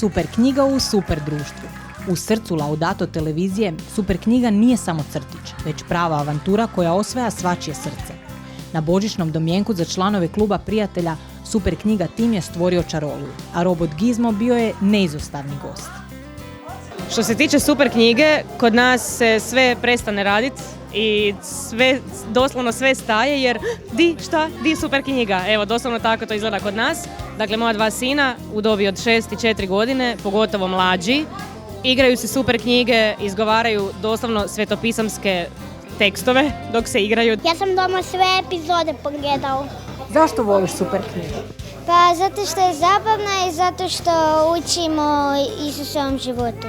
Super knjiga u super društvu. U srcu Laudato televizije Super knjiga nije samo crtić, već prava avantura koja osvaja svačije srce. Na božićnom domjenku za članove kluba prijatelja Super knjiga tim je stvorio čaroliju, a robot Gizmo bio je neizostavni gost. Što se tiče Super knjige, kod nas se sve prestane raditi i doslovno sve staje jer di je Super knjiga. Evo, doslovno tako to izgleda kod nas. Dakle, moja 2 sina u dobi od 6 i 4 godine, pogotovo mlađi, igraju se Super knjige, izgovaraju doslovno svetopisamske tekstove dok se igraju. Ja sam doma sve epizode pogledala. Zašto voliš Super knjigu? Pa zato što je zabavna i zato što učimo Isusovom životu.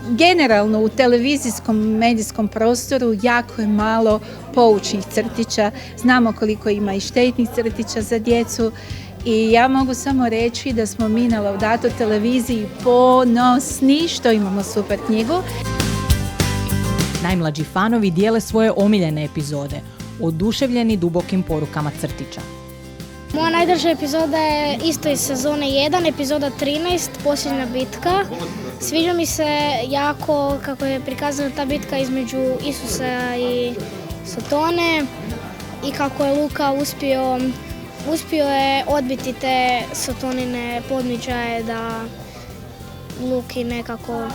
Generalno u televizijskom medijskom prostoru jako je malo poučnih crtića. Znamo koliko ima i štetnih crtića za djecu i ja mogu samo reći da smo mi na Laudato televiziji ponosni što imamo Super knjigu. Najmlađi fanovi dijele svoje omiljene epizode, oduševljeni dubokim porukama crtića. Moja najdraža epizoda je isto iz sezone 1, epizoda 13, Posljednja bitka. Sviđa mi se jako kako je prikazana ta bitka između Isusa i Sotone i kako je Luka uspio je odbiti te Sotonine podmićaje da Luki nekako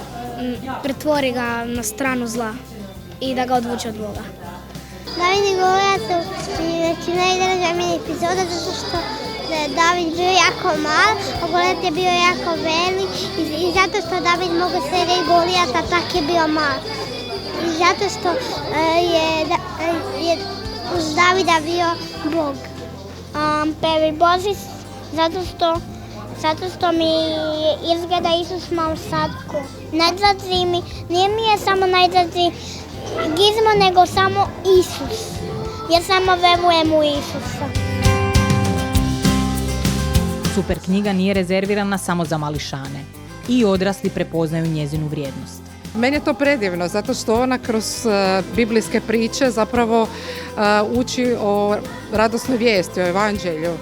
pretvori ga na stranu zla i da ga odvuče od Boga. David i Golijat su najdraža mi epizoda zato što je David bio jako mal, a Golijat je bio jako velik i zato što David mogu srediti Golijata, tak je bio mal. I zato što je uz Davida bio Bog. Prvi Božić zato što mi izgleda Isus malo slatko. Nije mi je samo najdraži Gizmo, nego samo Isus. Ja samo verujem u Isusa. Super knjiga nije rezervirana samo za mališane. I odrasli prepoznaju njezinu vrijednost. Meni je to predivno, zato što ona kroz biblijske priče zapravo uči o radosnoj vijesti, o evanđelju.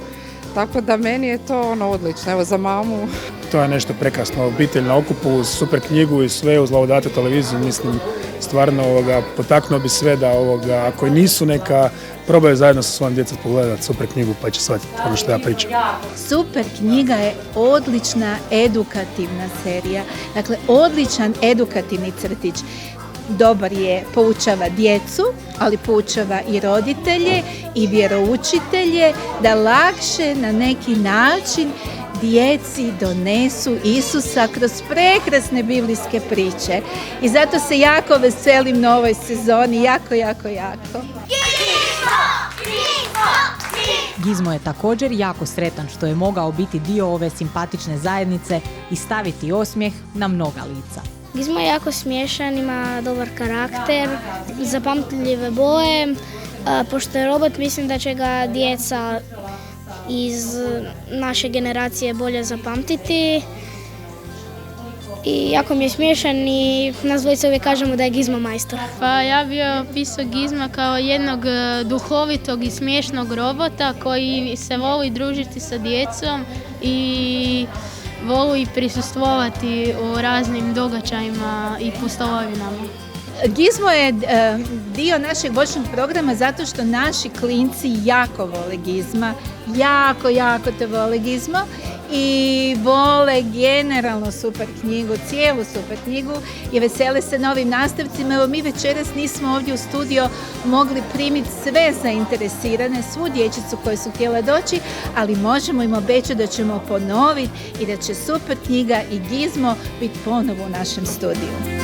Tako da meni je to odlično, evo za mamu. To je nešto prekrasno, obitelj na okupu uz Super knjigu i sve uz Laudato televiziju, mislim, stvarno potaknuo bi sve da ako i nisu neka, probaju zajedno sa svojom djecom pogledati Super knjigu pa će shvatiti ono što ja pričam. Super knjiga je odlična edukativna serija, dakle odličan edukativni crtić. Dobar je, poučava djecu, ali poučava i roditelje i vjeroučitelje da lakše na neki način djeci donesu Isusa kroz prekrasne biblijske priče. I zato se jako veselim na ovoj sezoni, jako. Gizmo je također jako sretan što je mogao biti dio ove simpatične zajednice i staviti osmijeh na mnoga lica. Gizmo je jako smiješan, ima dobar karakter, zapamtljive boje. Pošto je robot, mislim da će ga djeca iz naše generacije bolje zapamtiti. I jako mi je smiješan i nas dvojica uvijek kažemo da je Gizmo majstor. Pa ja bi opisao Gizma kao jednog duhovitog i smiješnog robota koji se voli družiti sa djecom i voli prisustvovati u raznim događajima i pustolovinama. Gizmo je dio našeg božićnog programa zato što naši klinci jako vole Gizma, jako te vole Gizmo i vole generalno Super knjigu, cijelu Super knjigu i vesele se novim nastavcima. Evo mi večeras nismo ovdje u studio mogli primiti sve zainteresirane, svu dječicu koji su htjela doći, ali možemo im obećati da ćemo ponoviti i da će Super knjiga i Gizmo biti ponovo u našem studiju.